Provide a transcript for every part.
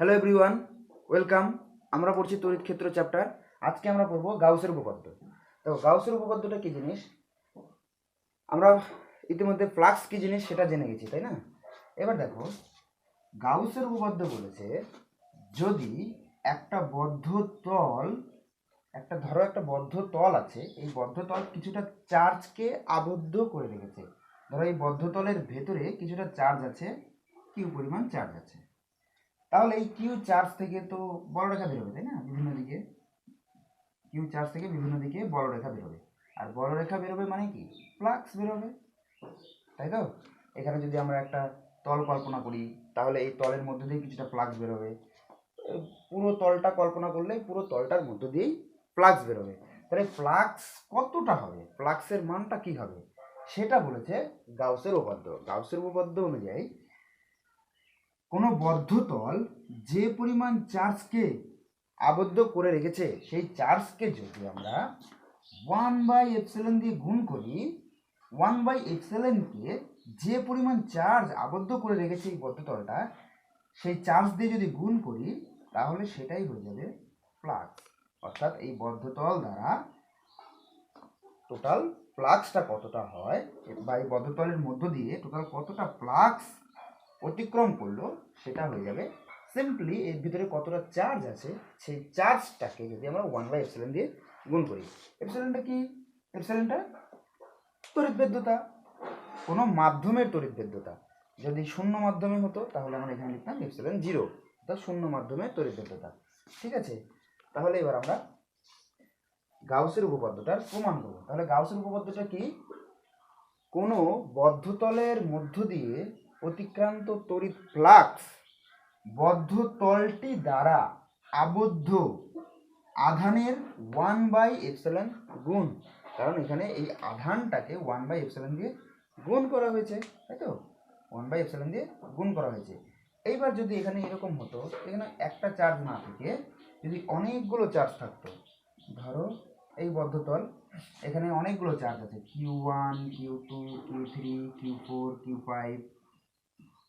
Hello everyone, welcome. আমরা পড়ছি তড়িৎ ক্ষেত্র চ্যাপ্টার। আজকে আমরা পড়বো গাউসের উপপাদ্য। তো গাউসের উপপাদ্যটা কি জিনিস? আমরা ইতিমধ্যে ফ্লাক্স কি জিনিস সেটা জেনে গেছি, তাই না? এবার দেখো, গাউসের উপপাদ্য বলেছে যদি একটা বদ্ধ তল, একটা বদ্ধ তল আছে, এই বদ্ধ তল কিছুটা চার্জকে আবদ্ধ করে রেখেছে। ধরো এই বদ্ধ তলের ভেতরে কিছুটা চার্জ আছে, কিউ পরিমাণ চার্জ আছে। তাহলে এই কিউ চার্জ থেকে তো বলরেখা বেরোবে, তাই না? বিভিন্ন দিকে কিউ চার্জ থেকে বিভিন্ন দিকে বলরেখা বেরোবে, আর বলরেখা বেরোবে মানে কি? ফ্লাক্স বেরোবে, তাই তো? এখানে যদি আমরা একটা তল কল্পনা করি, তাহলে এই তলের মধ্যে দিয়ে কিছুটা ফ্লাক্স বেরোবে। পুরো তলটা কল্পনা করলে পুরো তলটার মধ্য দিয়েই ফ্লাক্স বেরোবে। তাহলে ফ্লাক্স কতটা হবে, ফ্লাক্সের মানটা কি হবে, সেটা বলেছে গাউসের উপপাদ্য। গাউসের উপপাদ্য অনুযায়ী কোনো বদ্ধ তল যে পরিমাণ চার্জকে আবদ্ধ করে রেখেছে, সেই চার্জকে যদি আমরা 1/ε দিয়ে গুণ করি, 1/ε-কে যে পরিমাণ চার্জ আবদ্ধ করে রেখেছে এই বদ্ধ তলটা, সেই চার্জ দিয়ে যদি গুণ করি, তাহলে সেটাই হয়ে যাবে ফ্লাক্স। অর্থাৎ এই বদ্ধ তল দ্বারা টোটাল ফ্লাক্সটা কতটা হয়, বা এই বদ্ধ তলের মধ্য দিয়ে টোটাল কতটা ফ্লাক্স অতিক্রম করলো, সেটা হয়ে যাবে সিম্পলি এর ভিতরে কতটা চার্জ আছে সেই চার্জটাকে যদি আমরা 1/ε দিয়ে গুণ করি। এপসিলনটা কি? এপসিলনটা তড়িৎভেদ্যতা, কোনো মাধ্যমের তড়িৎভেদ্যতা। যদি শূন্য মাধ্যমে হতো তাহলে আমরা এখানে লিখতাম এপসিলন 0, অর্থাৎ শূন্য মাধ্যমে তড়িৎভেদ্যতা। ঠিক আছে, তাহলে এবার আমরা গাউসের উপপাদ্যটার প্রমাণ করব। তাহলে গাউসের উপপাদ্যটা কি? কোনো বদ্ধতলের মধ্য দিয়ে অতিক্রান্ত তড়িৎ ফ্লাক্স বদ্ধ তলটি দ্বারা আবদ্ধ আধানের 1/ε গুণ, কারণ এখানে এই আধানটাকে 1/ε দিয়ে গুণ করা হয়েছে, তাই তো? 1/ε দিয়ে গুণ করা হয়েছে। এইবার যদি এখানে এরকম হতো, এখানে একটা চার্জ না থেকে যদি অনেকগুলো চার্জ থাকতো, ধরো এই বদ্ধতল, এখানে অনেকগুলো চার্জ আছে, Q1, Q2, Q3, Q4, Q5,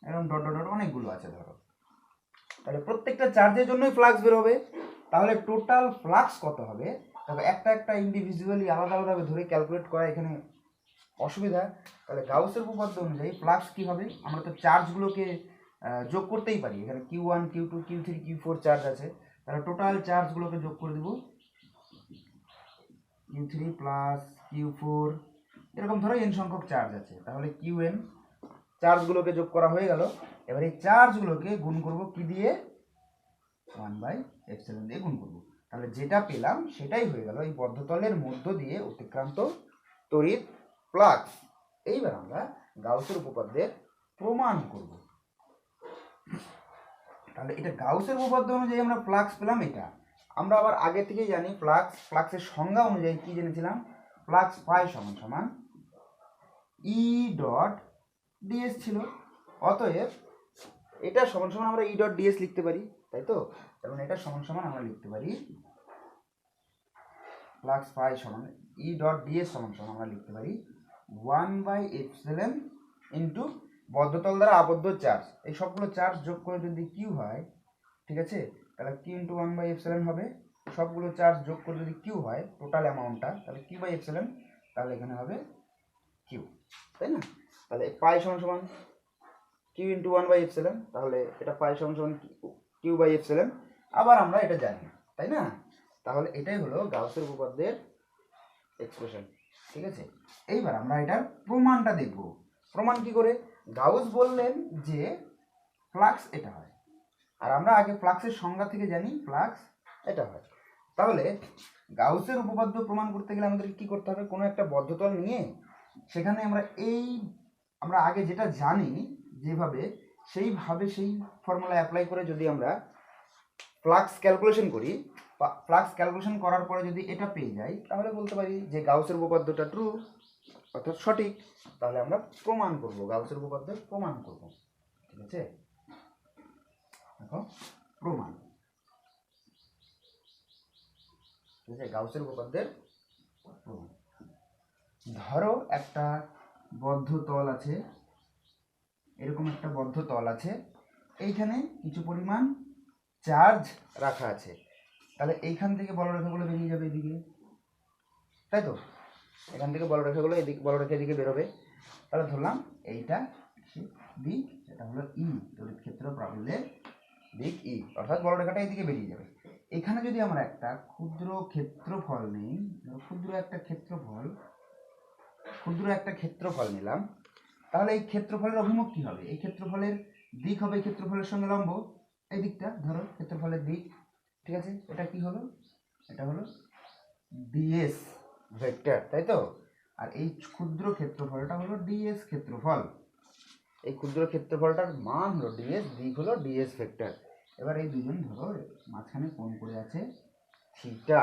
এরকম ডট ডট ডট অনেকগুলো আছে ধরো। তাহলে প্রত্যেকটা চার্জের জন্যই ফ্লাক্স বেরোবে। তাহলে টোটাল ফ্লাক্স কত হবে? তবে একটা একটা ইন্ডিভিজুয়ালি আলাদা আলাদাভাবে ধরে ক্যালকুলেট করা এখানে অসুবিধা। তাহলে গাউসের উপপাদ্য অনুযায়ী ফ্লাক্স কী হবে? আমরা তো চার্জগুলোকে যোগ করতেই পারি। এখানে Q1, Q2, Q3, Q4 charge আছে, তাহলে টোটাল চার্জগুলোকে যোগ করে দেবো, Q3 প্লাস Q4, এরকম ধরো n সংখ্যক চার্জ আছে, তাহলে Qn চার্জগুলোকে যোগ করা হয়ে গেল। এবার এই চার্জগুলোকে গুণ করব কি দিয়ে? 1/ε দিয়ে গুণ করব। তাহলে যেটা পেলাম সেটাই হয়ে গেল এই বদ্ধতলের মধ্য দিয়ে অতিক্রান্ত তড়িৎ ফ্লাক্স। এইবার আমরা গাউসের উপপাদ্যের প্রমাণ করব। তাহলে এটা গাউসের উপপাদ্য অনুযায়ী আমরা ফ্লাক্স পেলাম। এটা আমরা আবার আগে থেকেই জানি, ফ্লাক্সের সংজ্ঞা অনুযায়ী কি জেনেছিলাম? ফ্লাক্স পাই সমান সমান ই ডট ডিএস ছিল। অতএব এটা সমান সমান আমরা ই ডট ডিএস লিখতে পারি, তাই তো? কারণ এটা সমান সমান আমরা লিখতে পারি ফ্লাক্স পাই সমান ই ডট ডিএস সমান সমান আমরা লিখতে পারি 1/ε ইন্টু বদ্ধতল দ্বারা আবদ্ধ চার্জ। এই সবগুলো চার্জ যোগ করে যদি কিউ হয়, ঠিক আছে, তাহলে কিউ ইন্টু 1/ε হবে। সবগুলো চার্জ যোগ করে যদি কিউ হয় টোটাল অ্যামাউন্টটা, তাহলে Q/ε, তাহলে এখানে হবে কিউ, তাই না? তাহলে পাই সমান সমান কিউ ইন্টু 1/ε, তাহলে এটা পাই সমান সমান Q/ε। আবার আমরা এটা জানি, তাই না? তাহলে এটাই হলো গাউসের উপপাদ্যের এক্সপ্রেশন, ঠিক আছে? এইবার আমরা এটার প্রমাণটা দেখব। প্রমাণ কি করে? গাউস বললেন যে ফ্লাক্স এটা হয়, আর আমরা আগে ফ্লাক্সের সংজ্ঞা থেকে জানি ফ্লাক্স এটা হয়। তাহলে গাউসের উপপাদ্য প্রমাণ করতে গেলে আমাদের কি করতে হবে? কোনো একটা বদ্ধতল নিয়ে সেখানে আমরা আগে যেটা জানি যেভাবে, সেইভাবে সেই ফর্মুলা অ্যাপ্লাই করে যদি আমরা ফ্লাক্স ক্যালকুলেশন করি, ফ্লাক্স ক্যালকুলেশন করার পরে যদি এটা পেয়ে যাই, তাহলে বলতে পারি যে গাউসের উপপাদ্যটা ট্রু, অর্থাৎ সঠিক। তাহলে আমরা প্রমাণ করব, গাউসের উপপাদ্যের প্রমাণ করব, ঠিক আছে? দেখো প্রমাণ, ঠিক আছে, গাউসের উপপাদ্যের প্রমাণ। ধরো একটা বদ্ধ তল আছে, এরকম একটা বদ্ধ তল আছে, এইখানে কিছু পরিমাণ চার্জ রাখা আছে, তাহলে এইখান থেকে বলরেখাগুলো বেরিয়ে যাবে এদিকে, তাই তো? এখান থেকে বলরেখাগুলো এদিকে, বলরেখা এদিকে বেরোবে। তাহলে ধরলাম এইটা দিক, এটা হলো ই, তড়িৎ ক্ষেত্র প্রাবল্যের দিক ই, অর্থাৎ বলরেখাটা এদিকে বেরিয়ে যাবে। এখানে যদি আমরা একটা ক্ষুদ্র ক্ষেত্রফল নিই, ক্ষুদ্র একটা ক্ষেত্রফল নিলাম, তাহলে এই ক্ষেত্রফলের অভিমুখ কি হবে? এই ক্ষেত্রফলের দিক হবে এই ক্ষেত্রফলের সঙ্গে লম্ব, এই দিকটা ধরো ক্ষেত্রফলের দিক, ঠিক আছে? এটা কি হলো? এটা হলো ডিএস ভেক্টর, তাই তো? আর এই ক্ষুদ্র ক্ষেত্রফলটা হলো ডিএস ক্ষেত্রফল। এই ক্ষুদ্র ক্ষেত্রফলটার মান হলো ডিএস, দিক হলো ডিএস ভেক্টর। এবার এই দুজন ধরো মাঝখানে কোণ করে আছে থিটা।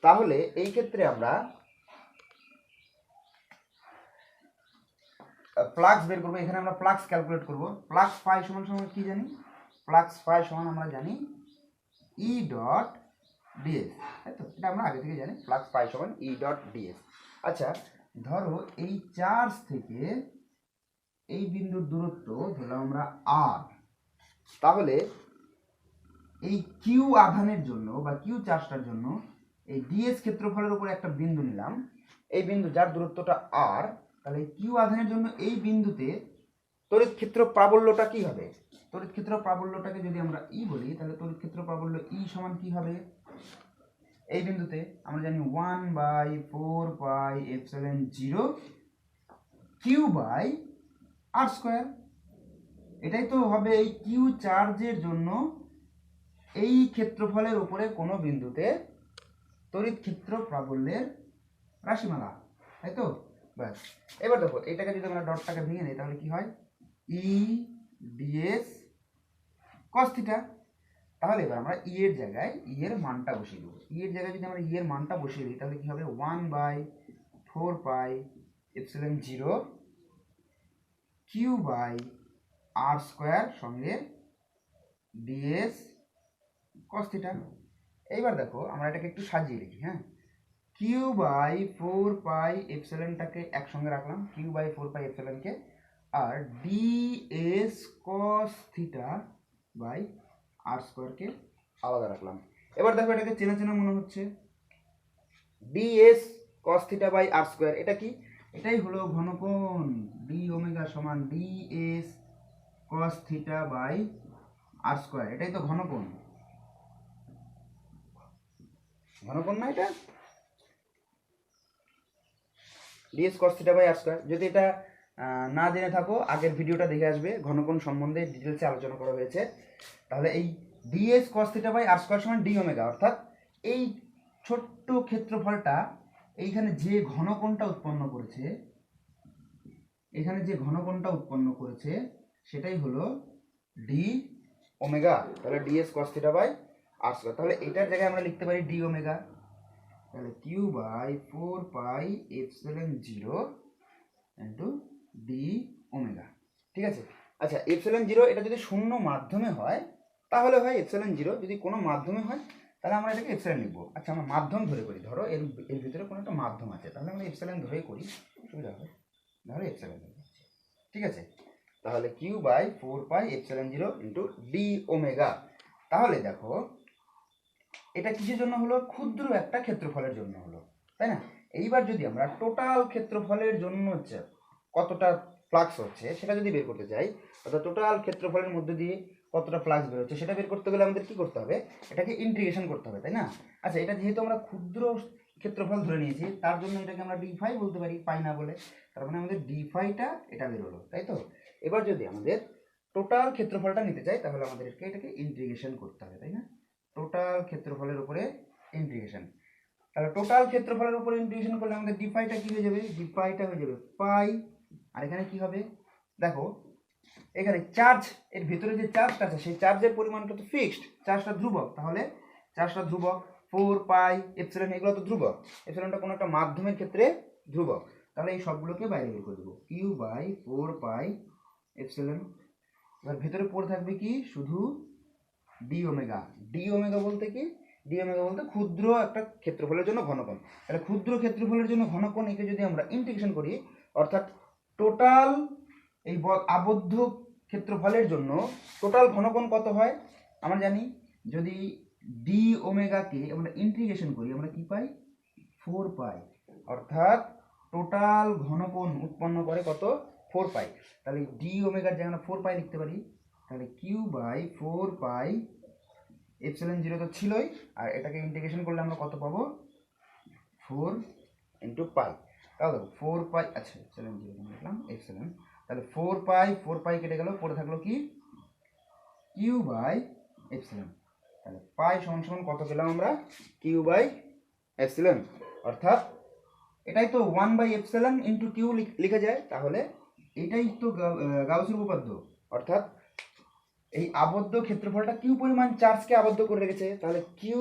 তাহলে এই ক্ষেত্রে আমরা ফ্লাক্স বের করবো। এখানে আমরা ফ্লাক্স ক্যালকুলেট করব। ফ্লাক্স ফাই সমান সমান কি জানি? ফ্লাক্স ফাই সমান আমরা জানি ই ডট ডিএস, তাই তো? এটা আমরা আগে থেকে জানি, ফ্লাক্স ফাই সমান ই ডট ডিএস। আচ্ছা, ধরো এই চার্জ থেকে এই বিন্দুর দূরত্ব ধরলাম আমরা আর, তাহলে এই কিউ আধানের জন্য বা কিউ চার্জটার জন্য এই ডিএস ক্ষেত্রফলের উপরে একটা বিন্দু নিলাম, এই বিন্দু যার দূরত্বটা আর, তাহলে কিউ আধানের জন্য এই বিন্দুতে তড়িৎ ক্ষেত্র প্রাবল্যটা কি হবে? তড়িৎ ক্ষেত্র প্রাবল্যটাকে যদি আমরা ই বলি, তাহলে তড়িৎ ক্ষেত্র প্রাবল্য ই সমান কি হবে? এই বিন্দুতে আমরা জানি 1/4πε0 কিউ বাই আর স্কোয়ার। এটাই তো হবে এই কিউ চার্জের জন্য এই ক্ষেত্রফলের উপরে কোনো বিন্দুতে তড়িৎ ক্ষেত্র প্রাবল্যের রাশিমালা, তাই তো? ব্যাস, এবার দেখো এটাকে যদি আমরা ডটটাকে ভেঙে নিই, তাহলে কি হয়? ই ডিএস কস থিটা। তাহলে এবার আমরা ই এর জায়গায় ই এর মানটা বসিয়ে দেবো। ই এর জায়গায় যদি আমরা ই এর মানটা বসিয়ে দিই, তাহলে কি হবে? 1/4πε0 কিউ বাই আর স্কোয়ার সঙ্গে ডিএস কস থিটা। এইবার দেখো আমরা এটাকে একটু সাজিয়ে লিখি, হ্যাঁ? কিউ বাই 4πε একসঙ্গে রাখলাম, কিউ বাই 4πε, আর ds cos theta by r স্কোয়ারকে আলাদা রাখলাম। এবার দেখো এটাকে চেনা চেনা মনে হচ্ছে, ds cos theta by r square, এটা কি? এটাই হলো ঘনকোণ। ডি ওমেগা সমান ds cos theta by r square, এটাই তো ঘনকোণ। ঘনকোণ না এটা? Ds cos theta by r square. যদি এটা না জেনে থাকো, আগের ভিডিওটা দেখে আসবে, ঘনকোণ সম্বন্ধে ডিটেলসে আলোচনা করা হয়েছে। তাহলে এই ds cos theta by r square সমান ডি ওমেগা, অর্থাৎ এই ছোট্ট ক্ষেত্রফলটা এইখানে যে ঘনকোণটা উৎপন্ন করেছে, এখানে যে ঘনকোণটা উৎপন্ন করেছে সেটাই হলো ডি ওমেগা। তাহলে ds cos theta by r square, তাহলে এটার জায়গায় আমরা লিখতে পারি ডি ওমেগা। তাহলে q by 4πε0 into d omega, ঠিক আছে? আচ্ছা, ε0 এটা যদি শূন্য মাধ্যমে হয় তাহলে হয় ε0, যদি কোনো মাধ্যমে হয় তাহলে আমরা এটাকে এপসিলন লিখবো। আচ্ছা, আমরা মাধ্যম ধরে করি, ধরো এর ভিতরে কোনো একটা মাধ্যম আছে, তাহলে আমরা এপসিলন ধরেই করি, সুবিধা হবে। ধরো এপসিলন, ঠিক আছে? তাহলে q by 4πε0 into d omega. তাহলে দেখো এটা কিসের জন্য হলো? ক্ষুদ্র একটা ক্ষেত্রফলের জন্য হলো, তাই না? এইবার যদি আমরা টোটাল ক্ষেত্রফলের জন্য কতটা ফ্লাক্স হচ্ছে সেটা যদি বের করতে চাই, অর্থাৎ টোটাল ক্ষেত্রফলের মধ্যে দিয়ে কতটা ফ্লাক্স বের হচ্ছে সেটা বের করতে গেলে আমাদের কি করতে হবে? এটাকে ইন্টিগ্রেশন করতে হবে, তাই না? আচ্ছা, এটা যেহেতু আমরা ক্ষুদ্র ক্ষেত্রফল ধরে নিয়েছি, তার জন্য এটাকে আমরা ডি ফাই বলতে পারি, পাই না বলে। তার মানে আমাদের ডি ফাইটা এটা বের হলো, তাই তো? এবার যদি আমাদের টোটাল ক্ষেত্রফলটা নিতে চাই, তাহলে আমাদেরকে এটাকে ইন্টিগ্রেশন করতে হবে, তাই না? টোটাল ক্ষেত্রফলের উপরে ইন্টিগ্রেশন। তাহলে টোটাল ক্ষেত্রফলের উপরে ইন্টিগ্রেশন করলে আমাদের ডি ফাইটা কি হয়ে যাবে? ডি ফাইটা হয়ে যাবে পাই। আর এখানে কি হবে? দেখো এখানে চার্জ, এর ভিতরে যে চার্জটা আছে সেই চার্জের পরিমাণটা তো ফিক্সড, চার্জটা ধ্রুবক। তাহলে চার্জটা ধ্রুবক, 4πε এগুলো তো ধ্রুবক, এপসিলনটা কোনো একটা মাধ্যমের ক্ষেত্রে ধ্রুবক। তাহলে এই সবগুলোকে বাইরে বের করে দেবো, কিউ বাই 4πε। এবার ভিতরে পড়ে থাকবে কি? শুধু ডি ওমেগা। ডি ওমেগা বলতে কি? ডি ওমেগা বলতে ক্ষুদ্র একটা ক্ষেত্রফলের জন্য ঘনকোণ। তাহলে ক্ষুদ্র ক্ষেত্রফলের জন্য ঘনকোণ একে যদি আমরা ইন্টিগ্রেশন করি, অর্থাৎ টোটাল এই আবদ্ধ ক্ষেত্রফলের জন্য টোটাল ঘনকোণ কত হয় আমরা জানি যদি ডি ওমেগাকে আমরা ইন্টিগ্রেশন করি আমরা কি পাই 4 পাই, অর্থাৎ টোটাল ঘনকোণ উৎপন্ন করে কত 4 পাই। তাহলে ডি ওমেগার জায়গায় আমরা 4 পাই লিখতে পারি, তাহলে q by 4 pi epsilon zero তো ছিলই, আর এটাকে ইন্টিগ্রেশন করলে আমরা কত পাবো 4 ইন্টু পাই। তাহলে 4 পাই, আচ্ছা এপসিলন জিরো লিখলাম এপসিলন, তাহলে 4 পাই কেটে গেল, পড়ে থাকলো কি কিউ বাই এপসিলন। তাহলে পাই সমান সমান কত পেলাম আমরা কিউ বাই এপসিলন, অর্থাৎ এটাই তো 1/এপসিলন ইন্টু কিউ লিখা যায়। তাহলে এটাই তো গাউসের উপপাদ্য, অর্থাৎ এই আবদ্ধ ক্ষেত্রফলটা কিউ পরিমাণ চার্জকে আবদ্ধ করে রেখেছে। তাহলে কিউ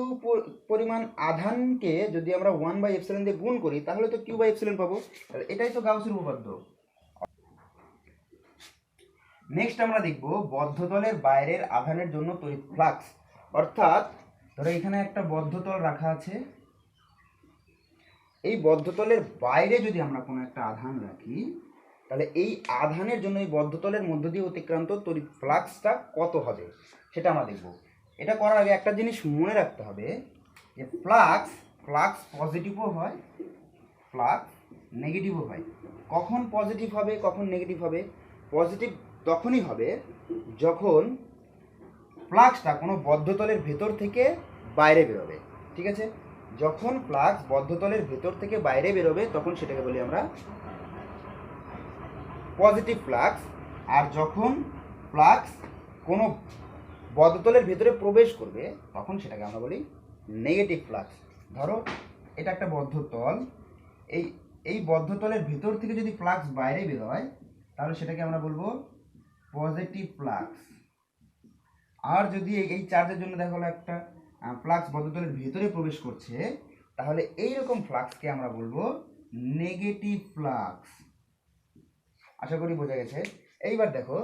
পরিমাণ আধানকে যদি আমরা 1/এপসিলন দিয়ে গুণ করি তাহলে তো কিউ বাই এপসিলন পাবো। তাহলে এটাই তো গাউসের উপপাদ্য। নেক্সট আমরা দেখব বদ্ধতলের বাইরের আধানের জন্য তড়িৎ ফ্লাক্স, অর্থাৎ ধরো এখানে একটা বদ্ধতল রাখা আছে, এই বদ্ধতলের বাইরে যদি আমরা কোনো একটা আধান রাখি তাহলে এই আধানের জন্য এই বদ্ধতলের মধ্য দিয়ে অতিক্রান্ত তড়িৎ ফ্লাক্সটা কত হবে সেটা আমরা দেখব। এটা করার আগে একটা জিনিস মনে রাখতে হবে যে ফ্লাক্স পজিটিভও হয়, ফ্লাক্স নেগেটিভও হয়। কখন পজিটিভ হবে কখন নেগেটিভ হবে? পজিটিভ তখনই হবে যখন ফ্লাক্সটা কোনো বদ্ধতলের ভেতর থেকে বাইরে বেরোবে, ঠিক আছে? যখন ফ্লাক্স বদ্ধতলের ভেতর থেকে বাইরে বেরোবে তখন সেটাকে বলি আমরা পজিটিভ ফ্লাক্স, আর যখন ফ্লাক্স কোনো বদ্ধতলের ভেতরে প্রবেশ করবে তখন সেটাকে আমরা বলি নেগেটিভ ফ্লাক্স। ধরো এটা একটা বদ্ধতল, এই বদ্ধতলের ভেতর থেকে যদি ফ্লাক্স বাইরে বেরোয় তাহলে সেটাকে আমরা বলবো পজিটিভ ফ্লাক্স। আর যদি এই চার্জের জন্য দেখা গেলো একটা ফ্লাক্স বদ্ধতলের ভেতরে প্রবেশ করছে তাহলে এইরকম ফ্লাক্সকে আমরা বলবো নেগেটিভ ফ্লাক্স। আশা করি বোঝা গেছে। এইবার দেখো,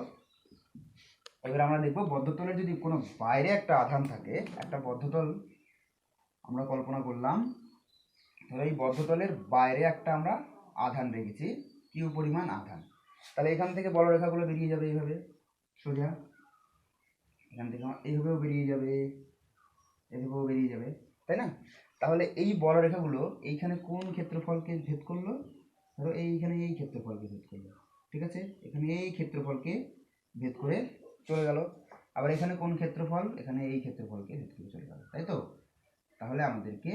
এবার আমরা দেখবো বদ্ধতলের যদি কোনো বাইরে একটা আধান থাকে, একটা বদ্ধতল আমরা কল্পনা করলাম, ধরো এই বদ্ধতলের বাইরে একটা আমরা আধান রেখেছি কিউ পরিমাণ আধান, তাহলে এখান থেকে বলরেখাগুলো বেরিয়ে যাবে এইভাবে সোজা, এখান থেকে এইভাবেও বেরিয়ে যাবে, এইভাবেও বেরিয়ে যাবে, তাই না? তাহলে এই বলরেখাগুলো এইখানে কোন ক্ষেত্রফলকে ভেদ করলো? ধরো এইখানে এই ক্ষেত্রফলকে ভেদ করলো, ঠিক আছে? এখানে এই ক্ষেত্রফলকে ভেদ করে চলে গেল। আবার এখানে কোন ক্ষেত্রফল? এখানে এই ক্ষেত্রফলকে ভেদ করে চলে গেল, তাই তো? তাহলে আমাদেরকে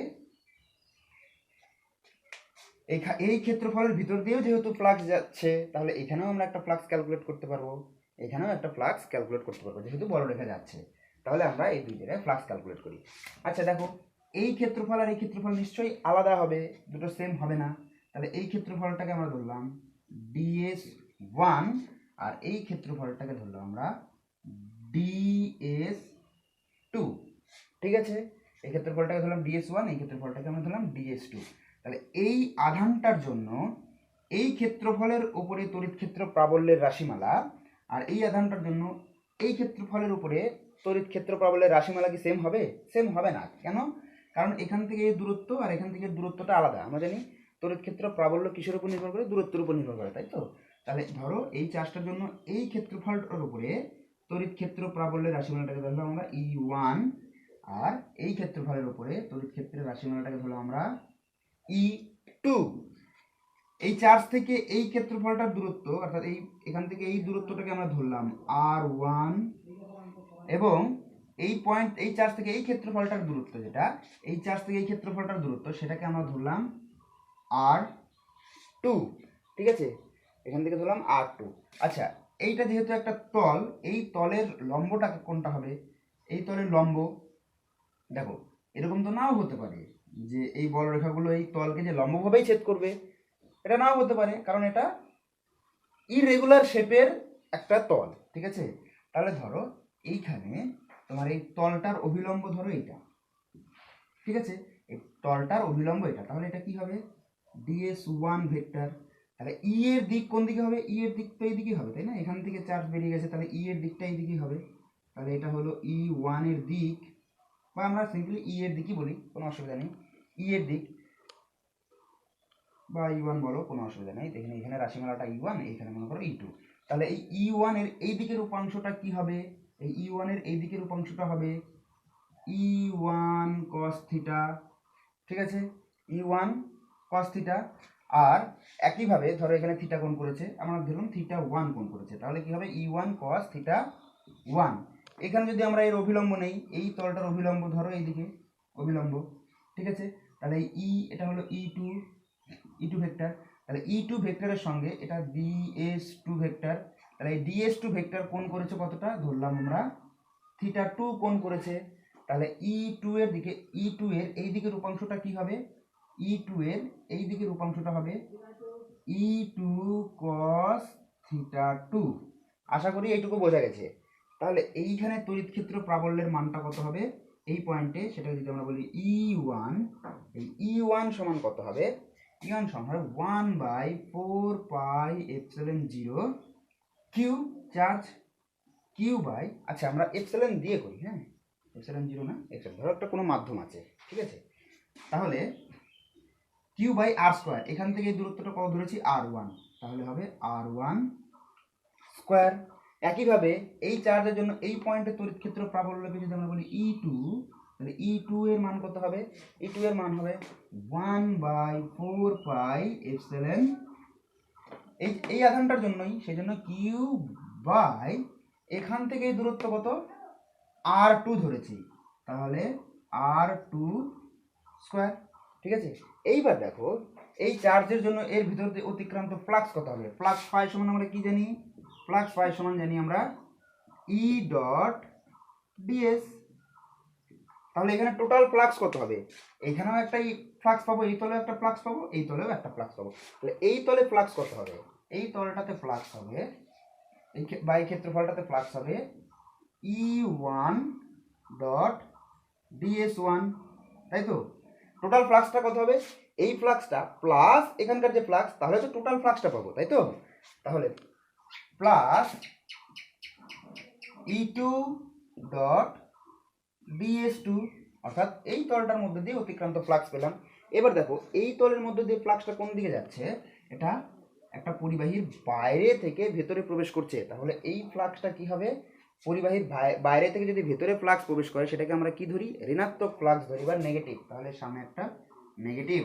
এই ক্ষেত্রফলের ভিতর দিয়েও যেহেতু ফ্লাক্স যাচ্ছে তাহলে এখানেও আমরা একটা ফ্লাক্স ক্যালকুলেট করতে পারবো, এখানেও একটা ফ্লাক্স ক্যালকুলেট করতে পারবো, যেহেতু বলরেখা যাচ্ছে। তাহলে আমরা এই দুই জায়গায় ফ্লাক্স ক্যালকুলেট করি। আচ্ছা দেখো, এই ক্ষেত্রফল আর এই ক্ষেত্রফল নিশ্চয়ই আলাদা হবে, দুটো সেম হবে না। তাহলে এই ক্ষেত্রফলটাকে আমরা ধরলাম ds1 আর এই ক্ষেত্রফলটাকে ধরলাম আমরা ds2, ঠিক আছে? এই ক্ষেত্রফলটাকে ধরলাম ds1, এই ক্ষেত্রফলটাকে আমরা ধরলাম ds2। তাহলে এই আধানটার জন্য এই ক্ষেত্রফলের উপরে তড়িৎ ক্ষেত্র প্রাবল্যের রাশিমালা, আর এই আধানটার জন্য এই ক্ষেত্রফলের উপরে তড়িৎ ক্ষেত্র প্রাবল্যের রাশিমালা কি সেম হবে? সেম হবে না। কেন? কারণ এখান থেকে এই দূরত্ব আর এখান থেকে দূরত্বটা আলাদা। আমরা জানি তড়িৎ ক্ষেত্র প্রাবল্য কিসের উপর নির্ভর করে? দূরত্বের উপর নির্ভর করে, তাই তো? তাহলে ধরো এই চার্জটার জন্য এই ক্ষেত্রফলটার উপরে তড়িৎ ক্ষেত্র প্রাবল্যের রাশিমালাটাকে ধরলাম আমরা E1, আর এই ক্ষেত্রফলের উপরে তড়িৎ ক্ষেত্রের রাশিমালাটাকে ধরলাম আমরা E2। এই চার্জ থেকে এই ক্ষেত্রফলটার দূরত্ব, অর্থাৎ এখান থেকে এই দূরত্বটাকে আমরা ধরলাম R1, এবং এই পয়েন্ট, এই চার্জ থেকে এই ক্ষেত্রফলটার দূরত্ব, যেটা এই চার্জ থেকে এই ক্ষেত্রফলটার দূরত্ব, সেটাকে আমরা ধরলাম R2, ঠিক আছে? এখান থেকে ধরলাম R2। আচ্ছা, এইটা যেহেতু একটা তল, এই তলের লম্বটা কোনটা হবে? এই তলের লম্ব দেখো এরকম তো নাও হতে পারে যে এই বলরেখাগুলো এই তলকে যে লম্বভাবেই ছেদ করবে, এটা নাও হতে পারে, কারণ এটা ইরেগুলার শেপের একটা তল, ঠিক আছে? তাহলে ধরো এইখানে তোমার এই তলটার অভিলম্ব ধরো এইটা, ঠিক আছে? এই তলটার অভিলম্ব এটা, তাহলে এটা কি হবে? ds1 vector. তাহলে ই এর দিক কোন দিকে হবে? ই এর দিক তো এই দিকেই হবে, তাই না? এখান থেকে চার্জ বেরিয়ে গেছে, তাহলে ই এর দিকটা এই দিকেই হবে। তাহলে এটা হলো E1 এর দিক, বা আমরা সিম্পলি ই এর দিকই বলি, কোনো অসুবিধা নেই। ই এর দিক বা E1 বলো, কোনো অসুবিধা নেই। দেখেন এখানে রাশিমালাটা E1, এখানে মনে করো E2। তাহলে এই E1 এর এই দিকের উপাংশটা কি হবে? এই E1 এর এই দিকের উপাংশটা হবে E1 cos থিটা, ঠিক আছে, E1 cos থিটা। আর একইভাবে ধরো এখানে থিটা কোণ করেছে, আমরা ধরুন থিটা 1 কোণ করেছে, তাহলে কি হবে E1 cos থিটা 1। এখানে যদি আমরা এর অভিলম্ব নেই, এই তলটার অভিলম্ব ধরো এইদিকে অভিলম্ব, ঠিক আছে, তাহলে এই এটা হলো E2 ভেক্টর, তাহলে E2 ভেক্টরের সঙ্গে এটা DS2 ভেক্টর, তাহলে এই DS2 ভেক্টর কোণ করেছে কতটা, ধরলাম আমরা থিটা 2 কোণ করেছে, তাহলে E2 এর দিকে E2 এর এই দিকের উপাংশটা কি হবে, E2 এর এই দিকের উপাংশটা হবে E2 cos থিটা 2। আশা করি এইটুকু বোঝা গেছে। তাহলে এইখানে তড়িৎ ক্ষেত্র প্রাবল্যের মানটা কত হবে এই পয়েন্টে, সেটা যদি আমরা বলি E1, এই E1 সমান কত হবে, E1 সমান হবে 1/4 pi epsilon 0 q charge, q by, আচ্ছা আমরা এপসিলন দিয়ে করি, হ্যাঁ এপসিলন 0 না, এপসিলন ধরো একটা কোনো মাধ্যম আছে, ঠিক আছে, তাহলে কিউ বাই আর স্কোয়ার, এখান থেকে এই দূরত্বটা কত ধরেছি R1, তাহলে হবে R1 স্কোয়ার। একইভাবে এই চার্জের জন্য এই পয়েন্টে তড়িৎ ক্ষেত্র প্রাবল্যকে যদি আমরা বলি E2, তাহলে E2 এর মান কত হবে, E2 এর মান হবে 1/4 পাই এপসিলন, এই আধানটার জন্যই, সেই জন্য কিউ বাই এখান থেকে এই দূরত্ব কত R2 ধরেছি, তাহলে R2 স্কোয়ার, ঠিক আছে। এইবার দেখো এই চার্জের জন্য এর ভিতর দিয়ে অতিক্রান্ত ফ্লাক্স কত হবে, ফ্লাক্স ফাই সমান আমরা কি জানি, ফ্লাক্স ফাই সমান জানি আমরা E ডট ডিএস। তাহলে এখানে টোটাল ফ্লাক্স কত হবে, এখানেও একটা ফ্লাক্স পাবো, এই তলেও একটা ফ্লাক্স পাবো, এই তলেও একটা ফ্লাক্স পাবো, তাহলে এই তলে ফ্লাক্স কত হবে, এই তলটাতে ফ্লাক্স হবে, এই বাই ক্ষেত্রফলটাতে ফ্লাক্স হবে E1 ডট DS1, তাই তো। টোটাল ফ্লাক্সটা কত হবে, এই ফ্লাক্সটা প্লাস এখানকার যে ফ্লাক্স, তাহলে তো টোটাল ফ্লাক্সটা পাবো, তাই তো, তাহলে প্লাস E2 ডট DS2, অর্থাৎ এই তলটার মধ্যে দিয়ে অতিক্রান্ত ফ্লাক্স পেলাম। এবার দেখো এই তলের মধ্যে দিয়ে ফ্লাক্সটা কোন দিকে যাচ্ছে, এটা একটা পরিবাহীর বাইরে থেকে ভেতরে প্রবেশ করছে, তাহলে এই ফ্লাক্সটা কি হবে, পরিবাহীর বাইরে থেকে যদি ভেতরে ফ্লাক্স প্রবেশ করে সেটাকে আমরা কি ধরি, ঋণাত্মক ফ্লাক্স ধরি বা নেগেটিভ, তাহলে সামনে একটা নেগেটিভ।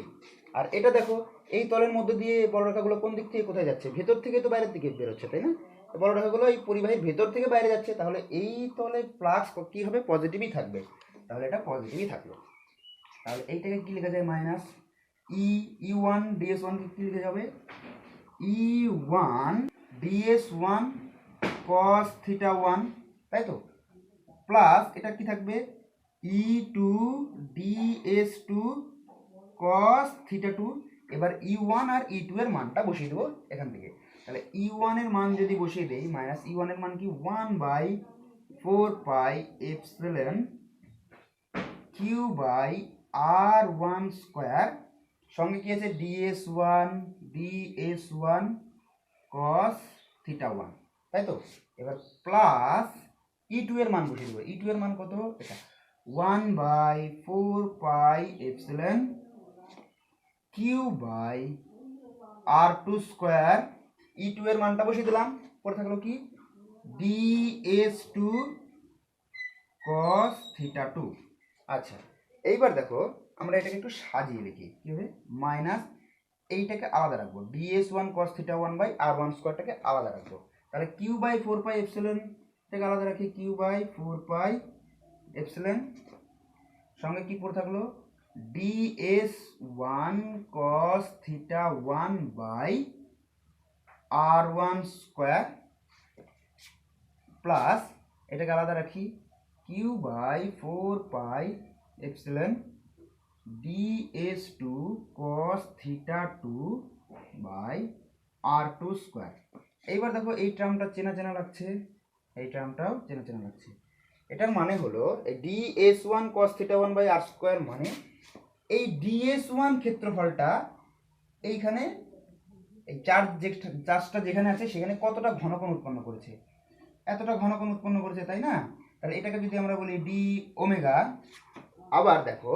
আর এটা দেখো এই তলের মধ্যে দিয়ে বড় রেখাগুলো কোন দিক থেকে কোথায় যাচ্ছে, ভেতর থেকে তো বাইরের দিকে বেরোচ্ছে, তাই না, বড় রেখাগুলো এই পরিবাহীর ভেতর থেকে বাইরে যাচ্ছে, তাহলে এই তলে ফ্লাক্স কি হবে, পজিটিভই থাকবে, তাহলে এটা পজিটিভই থাকলো। তাহলে এইটাকে কি লেখা যায়, মাইনাস E1 DS1 কি লিখে যাবে, E1 DS1 cos থিটা 1, তাই তো, প্লাস এটা কি থাকবে E2 DS2 cos থিটা 2। এবার E1 আর E2 এর মানটা বসিয়ে দেবো এখান থেকে, তাহলে E1 এর মান যদি বসিয়ে দেই, মাইনাস E1 এর মান কি 1/4 pi epsilon q by R1 square, সঙ্গে কি আছে DS1 cos থিটা 1, তাই তো। এবার প্লাস E2 এর মান বসিয়ে দেবো, E2 এর মান কত, এটা 1/4 pi epsilon q by R2 square, E2 এর মানটা বসিয়ে দিলাম, পরে থাকলো কি DS2 cos থিটা 2। আচ্ছা এইবার দেখো আমরা এটাকে একটু সাজিয়ে লিখি, কি হবে, মাইনাস এইটাকে আলাদা রাখবো, DS1 cos theta 1 by R1 স্কোয়ারটাকে আলাদা রাখবো, তাহলে কিউ বাই 4 পাই এপসিলন থেকে আলাদা রাখি, কিউ বাই 4 পাই এপসিলন, সঙ্গে কি পড়ে থাকলো DS1 cos theta 1 by R1 square, plus এটাকে আলাদা রাখি q by 4 pi epsilon DS2 cos theta 2 by R2 square. এইবার দেখো এই টার্মটা চেনা চেনা লাগছে, এই টার্মটাও চেনা চেনা লাগছে, এটার মানে হলো এই DS1 cos theta 1 by R square, মানে এই DS1 ক্ষেত্রফলটা এইখানে এই চার্জটা যেখানে আছে সেখানে কতটা ঘনকোণ উৎপন্ন করেছে, এতটা ঘনকোণ উৎপন্ন করেছে, তাই না। তাহলে এটাকে যদি আমরা বলি ডি ওমেগা, আবার দেখো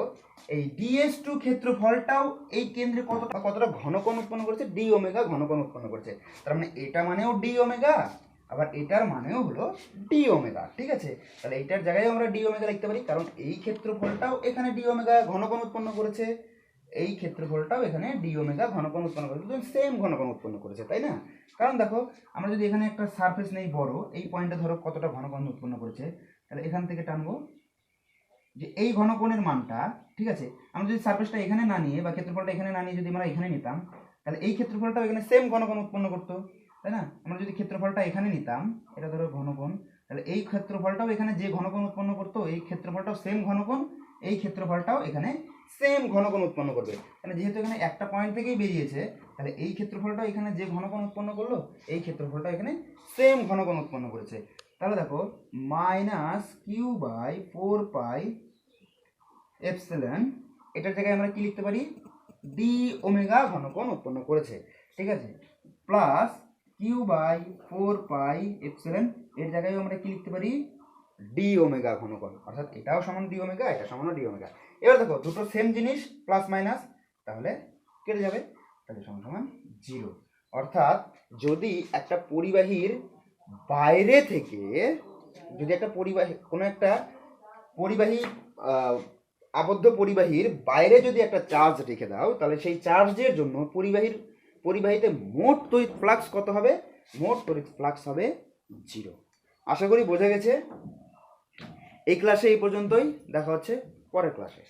এই DS2 ক্ষেত্রফলটাও এই কেন্দ্রে কতটা ঘনকোণ উৎপন্ন করেছে, ডি ওমেগা ঘনকোণ উৎপন্ন করেছে, তার মানে এটা মানেও ডি ওমেগা, আবার এটার মানেও হলো ডি ওমেগা, ঠিক আছে। তাহলে এইটার জায়গায় আমরা ডি ওমেগা লিখতে পারি, কারণ এই ক্ষেত্রফলটাও এখানে ডি ওমেগা ঘনকোণ উৎপন্ন করেছে, এই ক্ষেত্রফলটাও এখানে ডি ওমেগা ঘনকোণ উৎপন্ন করেছে, দুজন সেম ঘনকোণ উৎপন্ন করেছে, তাই না? কারণ দেখো আমরা যদি এখানে একটা সারফেস নেই বড়, এই পয়েন্টে ধরো কতটা ঘনকোণ উৎপন্ন করেছে, তাহলে এখান থেকে টানবো যে এই ঘনকোণের মানটা, ঠিক আছে। আমরা যদি সারফেসটা এখানে না নিয়ে বা ক্ষেত্রফলটা এখানে না নিয়ে যদি আমরা এখানে নিতাম, তাহলে এই ক্ষেত্রফলটাও এখানে সেম ঘনকোণ উৎপন্ন করতো, তাই না? আমরা যদি ক্ষেত্রফলটা এখানে নিতাম, এটা ধরো ঘনকোণ, তাহলে এই ক্ষেত্রফলটাও এখানে যে ঘনকোণ উৎপন্ন করতো, এই ক্ষেত্রফলটাও সেম ঘনকোণ, এই ক্ষেত্রফলটাও এখানে সেম ঘনকোণ উৎপন্ন করবে। তাহলে যেহেতু এখানে একটা পয়েন্ট থেকেই বেরিয়েছে, তাহলে এই ক্ষেত্রফলটাও এখানে যে ঘনকোণ উৎপন্ন করলো, এই ক্ষেত্রফলটাও এখানে সেম ঘনকোণ উৎপন্ন করেছে। তাহলে দেখো -q/4π এপসিলন, এটার জায়গায় আমরা কি লিখতে পারি, ডি ওমেগা ঘনকোণ উৎপন্ন করেছে, ঠিক আছে। প্লাস q/4π এপসিলন, এর জায়গায় আমরা কি লিখতে পারি, ডি ওমেগা ঘনকোণ, অর্থাৎ এটাও সমান ডি ওমেগা, এটা সমান ডি ওমেগা। এবার দেখো দুটো সেম জিনিস, প্লাস মাইনাস, তাহলে কেটে যাবে, তাহলে সমান সমান 0। অর্থাৎ যদি একটা পরিবাহীর বাইরে থেকে, যদি একটা পরিবাহী, কোনো একটা পরিবাহী আবদ্ধ পরিবাহীর বাইরে যদি একটা চার্জ রেখে দাও, তাহলে সেই চার্জের জন্য পরিবাহীতে মোট তড়িৎ ফ্লাক্স কত হবে, মোট তড়িৎ ফ্লাক্স হবে 0। আশা করি বোঝা গেছে। এই ক্লাসে এই পর্যন্তই, দেখা হচ্ছে পরের ক্লাসে।